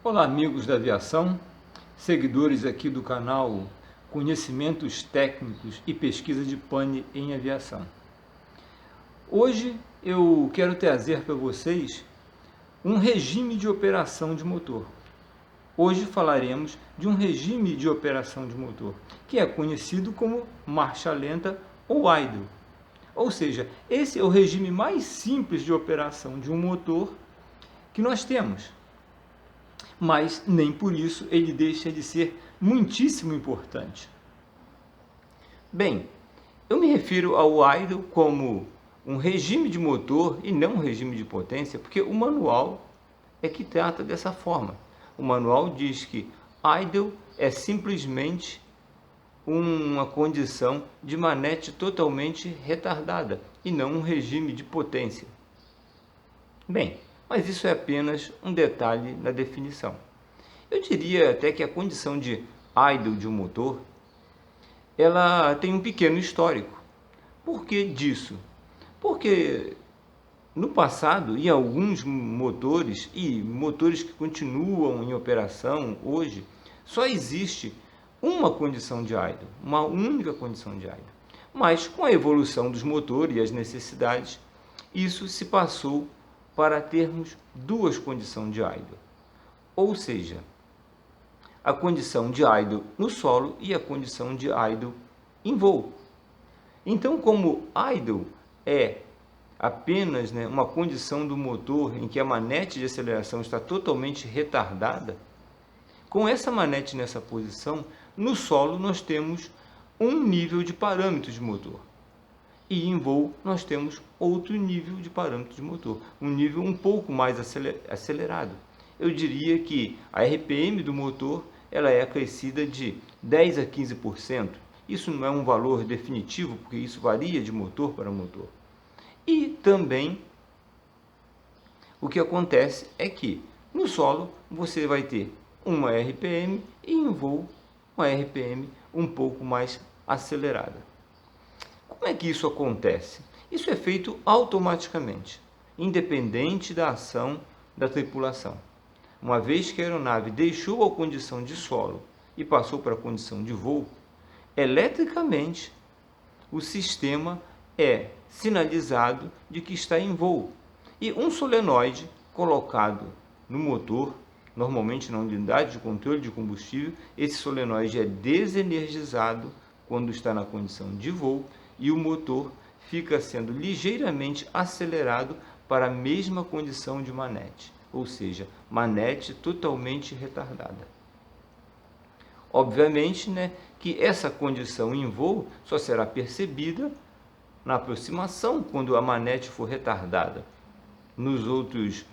Olá, amigos da aviação, seguidores aqui do canal Conhecimentos Técnicos e Pesquisa de pane em Aviação. Hoje eu quero trazer para vocês um regime de operação de motor. Hoje falaremos de um regime de operação de motor, que é conhecido como marcha lenta ou idle. Ou seja, esse é o regime mais simples de operação de um motor que nós temos. Mas nem por isso ele deixa de ser muitíssimo importante. Bem, eu me refiro ao idle como um regime de motor e não um regime de potência, porque o manual é que trata dessa forma. O manual diz que idle é simplesmente uma condição de manete totalmente retardada e não um regime de potência. Bem, mas isso é apenas um detalhe na definição. Eu diria até que a condição de idle de um motor, ela tem um pequeno histórico. Por que disso? Porque no passado, em alguns motores, e motores que continuam em operação hoje, só existe uma condição de idle, uma única condição de idle. Mas com a evolução dos motores e as necessidades, isso se passou para termos duas condições de idle, ou seja, a condição de idle no solo e a condição de idle em voo. Então, como idle é apenas uma condição do motor em que a manete de aceleração está totalmente retardada, com essa manete nessa posição, no solo nós temos um nível de parâmetros de motor. E em voo nós temos outro nível de parâmetro de motor, um nível um pouco mais acelerado. Eu diria que a RPM do motor ela é acrescida de 10 a 15%. Isso não é um valor definitivo, porque isso varia de motor para motor. E também o que acontece é que no solo você vai ter uma RPM e em voo uma RPM um pouco mais acelerada. Como é que isso acontece? Isso é feito automaticamente, independente da ação da tripulação. Uma vez que a aeronave deixou a condição de solo e passou para a condição de voo, eletricamente o sistema é sinalizado de que está em voo. E um solenoide colocado no motor, normalmente na unidade de controle de combustível, esse solenoide é desenergizado quando está na condição de voo e o motor fica sendo ligeiramente acelerado para a mesma condição de manete, ou seja, manete totalmente retardada. Obviamente, que essa condição em voo só será percebida na aproximação, quando a manete for retardada. Nos outros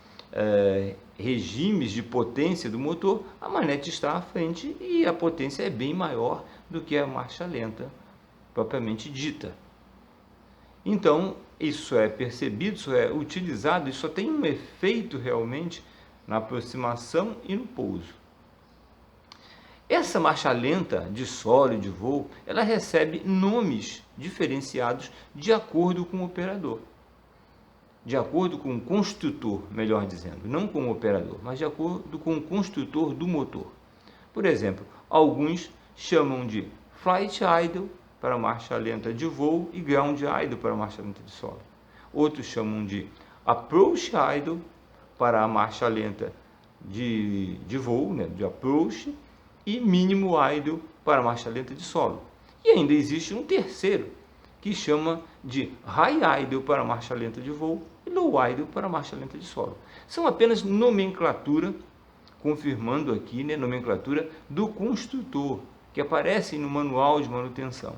regimes de potência do motor, a manete está à frente e a potência é bem maior do que a marcha lenta propriamente dita. Então, isso é percebido, isso é utilizado, isso só tem um efeito realmente na aproximação e no pouso. Essa marcha lenta de solo e de voo, ela recebe nomes diferenciados de acordo com o operador. De acordo com o construtor, melhor dizendo, não com o operador, mas de acordo com o construtor do motor. Por exemplo, alguns chamam de flight idle para marcha lenta de voo e ground idle para marcha lenta de solo. Outros chamam de approach idle para a marcha lenta de voo, de approach, e mínimo idle para a marcha lenta de solo. E ainda existe um terceiro, que chama de high idle para a marcha lenta de voo e low idle para a marcha lenta de solo. São apenas nomenclatura, confirmando aqui, nomenclatura do construtor, que aparecem no manual de manutenção.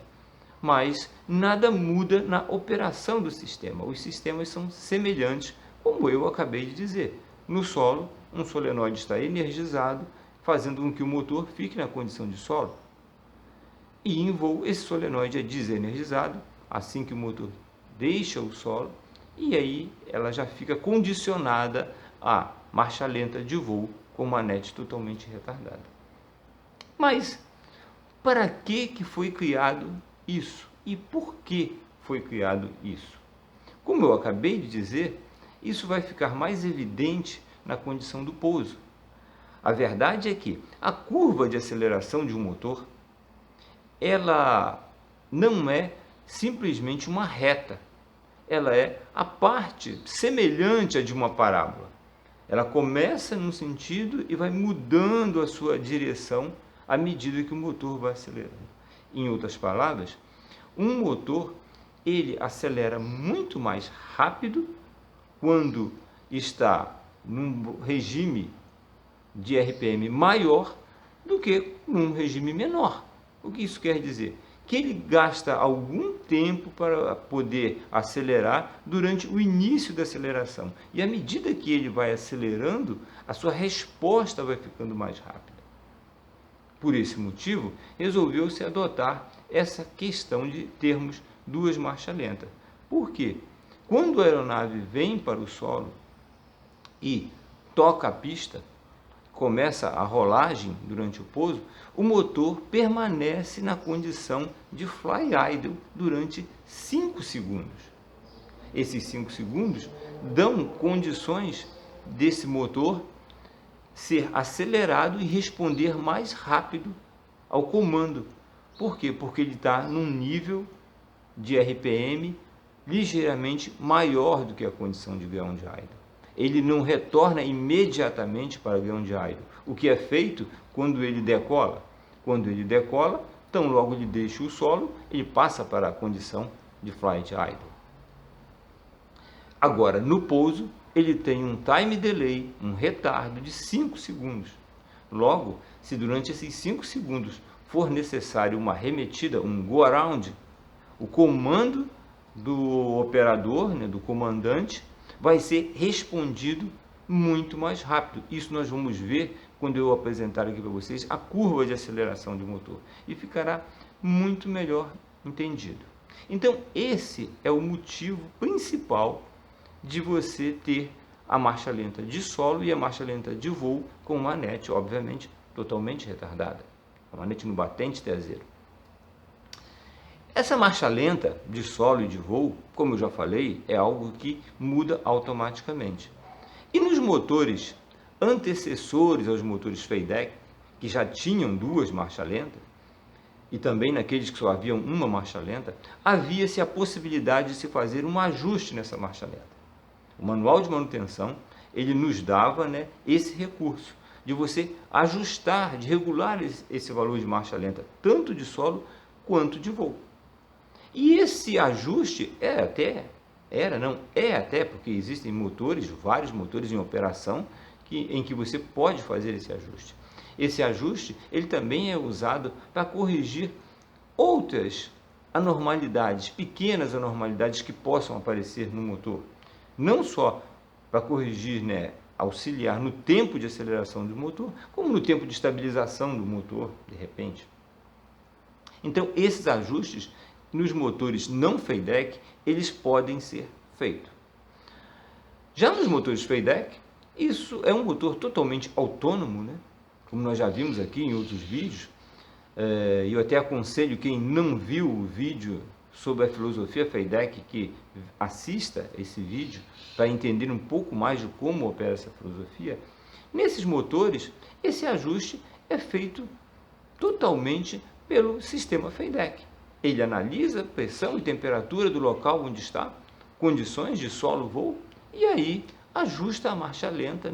Mas nada muda na operação do sistema. Os sistemas são semelhantes, como eu acabei de dizer. No solo, um solenoide está energizado, fazendo com que o motor fique na condição de solo. E em voo, esse solenoide é desenergizado, assim que o motor deixa o solo, e aí ela já fica condicionada à marcha lenta de voo com manete totalmente retardada. Mas para que foi criado isso? E por que foi criado isso? Como eu acabei de dizer, isso vai ficar mais evidente na condição do pouso. A verdade é que a curva de aceleração de um motor, ela não é simplesmente uma reta, ela é a parte semelhante à de uma parábola. Ela começa num sentido e vai mudando a sua direção à medida que o motor vai acelerando. Em outras palavras, um motor, ele acelera muito mais rápido quando está num regime de RPM maior do que num regime menor. O que isso quer dizer? Que ele gasta algum tempo para poder acelerar durante o início da aceleração. E à medida que ele vai acelerando, a sua resposta vai ficando mais rápida. Por esse motivo, resolveu-se adotar essa questão de termos duas marchas lentas. Por quê? Quando a aeronave vem para o solo e toca a pista, começa a rolagem durante o pouso, o motor permanece na condição de fly idle durante 5 segundos. Esses 5 segundos dão condições desse motor ser acelerado e responder mais rápido ao comando. Por quê? Porque ele está num nível de RPM ligeiramente maior do que a condição de ground idle. Ele não retorna imediatamente para ground idle. O que é feito quando ele decola? Quando ele decola, tão logo ele deixa o solo, ele passa para a condição de flight idle. Agora, no pouso, ele tem um time delay, um retardo de 5 segundos. Logo, se durante esses 5 segundos for necessário uma remetida, um go-around, o comando do operador, do comandante, vai ser respondido muito mais rápido. Isso nós vamos ver quando eu apresentar aqui para vocês a curva de aceleração do motor. E ficará muito melhor entendido. Então, esse é o motivo principal de você ter a marcha lenta de solo e a marcha lenta de voo com manete, obviamente, totalmente retardada. A manete no batente T0. Essa marcha lenta de solo e de voo, como eu já falei, é algo que muda automaticamente. E nos motores antecessores aos motores FADEC, que já tinham duas marchas lentas, e também naqueles que só haviam uma marcha lenta, havia-se a possibilidade de se fazer um ajuste nessa marcha lenta. O manual de manutenção, ele nos dava esse recurso de você ajustar, de regular esse valor de marcha lenta, tanto de solo quanto de voo. E esse ajuste é até, porque existem motores, vários motores em operação, em que você pode fazer esse ajuste. Esse ajuste, ele também é usado para corrigir outras anormalidades, pequenas anormalidades que possam aparecer no motor. Não só para corrigir, auxiliar no tempo de aceleração do motor, como no tempo de estabilização do motor, de repente. Então, esses ajustes nos motores não FADEC, eles podem ser feitos. Já nos motores FADEC, isso é um motor totalmente autônomo, como nós já vimos aqui em outros vídeos. Eu até aconselho quem não viu o vídeo sobre a filosofia FADEC que assista esse vídeo para entender um pouco mais de como opera essa filosofia. Nesses motores, esse ajuste é feito totalmente pelo sistema FADEC. Ele analisa a pressão e temperatura do local onde está, condições de solo-voo, e aí ajusta a marcha lenta,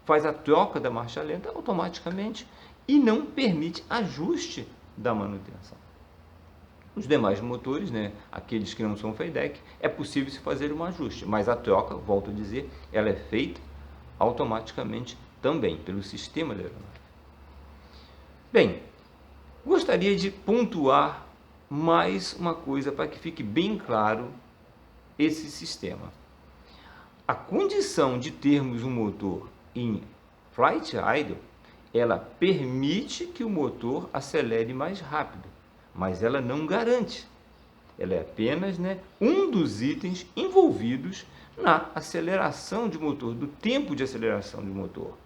faz a troca da marcha lenta automaticamente e não permite ajuste da manutenção. Os demais motores, aqueles que não são FADEC, é possível se fazer um ajuste, mas a troca, volto a dizer, ela é feita automaticamente também pelo sistema da aeronave. Bem, gostaria de pontuar mais uma coisa para que fique bem claro esse sistema. A condição de termos um motor em flight idle, ela permite que o motor acelere mais rápido, mas ela não garante. Ela é apenas um dos itens envolvidos na aceleração de motor, do tempo de aceleração do motor,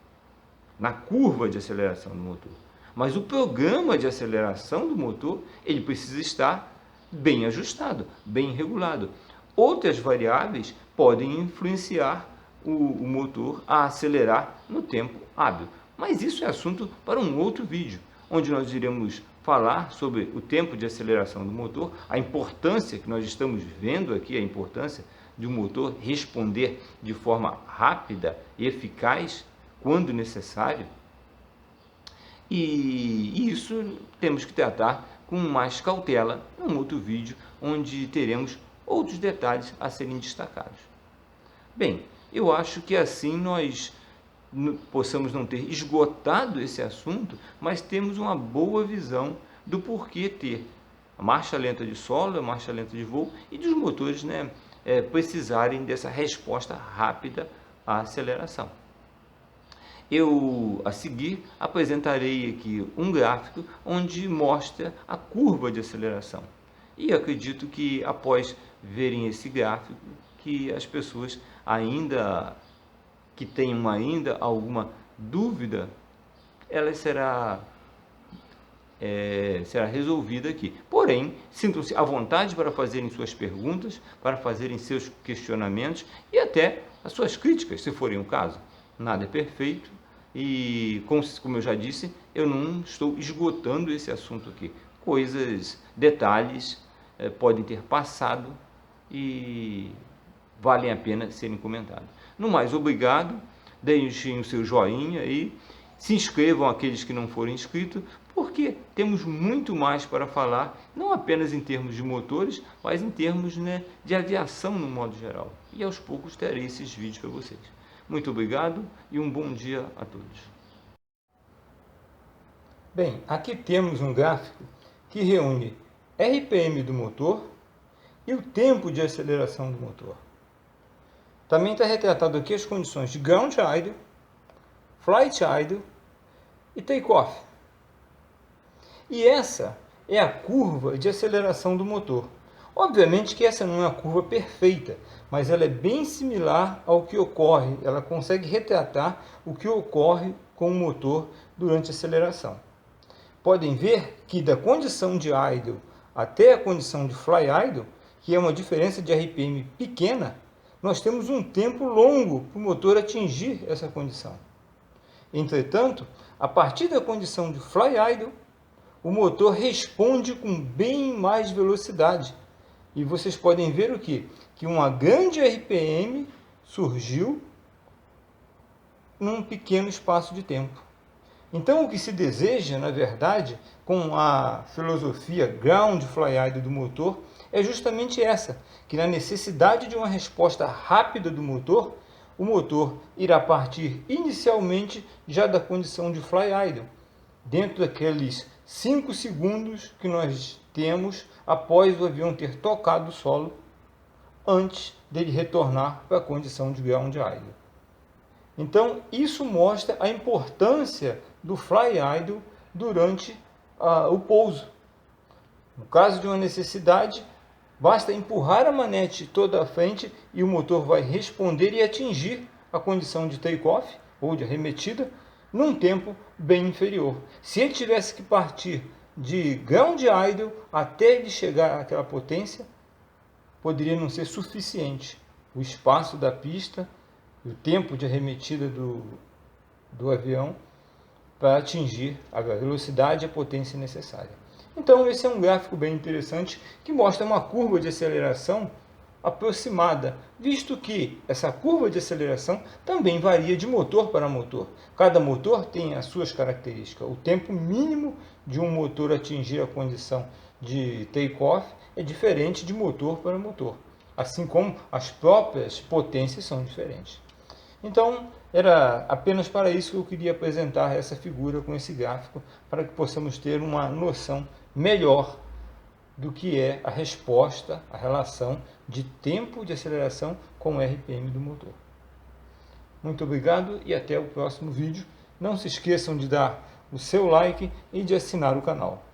na curva de aceleração do motor. Mas o programa de aceleração do motor, ele precisa estar bem ajustado, bem regulado. Outras variáveis podem influenciar o motor a acelerar no tempo hábil. Mas isso é assunto para um outro vídeo, onde nós iremos falar sobre o tempo de aceleração do motor, a importância que nós estamos vendo aqui, a importância de um motor responder de forma rápida e eficaz quando necessário. E isso temos que tratar com mais cautela num outro vídeo, onde teremos outros detalhes a serem destacados. Bem, eu acho que assim nós possamos não ter esgotado esse assunto, mas temos uma boa visão do porquê ter a marcha lenta de solo, a marcha lenta de voo e dos motores, precisarem dessa resposta rápida à aceleração. Eu, a seguir, apresentarei aqui um gráfico onde mostra a curva de aceleração. E acredito que, após verem esse gráfico, que as pessoas que tenham ainda alguma dúvida, ela será resolvida aqui. Porém, sintam-se à vontade para fazerem suas perguntas, para fazerem seus questionamentos e até as suas críticas, se forem o caso. Nada é perfeito e, como eu já disse, eu não estou esgotando esse assunto aqui. Detalhes podem ter passado e valem a pena serem comentados. No mais, obrigado, deixem o seu joinha e se inscrevam aqueles que não forem inscritos, porque temos muito mais para falar, não apenas em termos de motores, mas em termos de aviação no modo geral. E aos poucos terei esses vídeos para vocês. Muito obrigado e um bom dia a todos. Bem, aqui temos um gráfico que reúne RPM do motor e o tempo de aceleração do motor. Também está retratado aqui as condições de ground idle, flight idle e take-off. E essa é a curva de aceleração do motor. Obviamente que essa não é a curva perfeita, mas ela é bem similar ao que ocorre, ela consegue retratar o que ocorre com o motor durante a aceleração. Podem ver que da condição de idle até a condição de fly idle, que é uma diferença de RPM pequena, nós temos um tempo longo para o motor atingir essa condição. Entretanto, a partir da condição de fly idle, o motor responde com bem mais velocidade. E vocês podem ver o quê? Que uma grande RPM surgiu num pequeno espaço de tempo. Então, o que se deseja, na verdade, com a filosofia ground fly idle do motor, é justamente essa, que na necessidade de uma resposta rápida do motor, o motor irá partir inicialmente já da condição de fly idle, dentro daqueles 5 segundos que nós temos após o avião ter tocado o solo, antes dele retornar para a condição de ground idle. Então, isso mostra a importância do fly idle durante o pouso. No caso de uma necessidade, basta empurrar a manete toda à frente e o motor vai responder e atingir a condição de take-off ou de arremetida num tempo bem inferior. Se ele tivesse que partir de ground idle até ele chegar àquela potência, poderia não ser suficiente o espaço da pista, o tempo de arremetida do avião para atingir a velocidade e a potência necessária. Então, esse é um gráfico bem interessante que mostra uma curva de aceleração aproximada, visto que essa curva de aceleração também varia de motor para motor. Cada motor tem as suas características. O tempo mínimo de um motor atingir a condição de take-off é diferente de motor para motor, assim como as próprias potências são diferentes. Então, era apenas para isso que eu queria apresentar essa figura com esse gráfico, para que possamos ter uma noção melhor do que é a resposta, a relação de tempo de aceleração com o RPM do motor. Muito obrigado e até o próximo vídeo. Não se esqueçam de dar o seu like e de assinar o canal.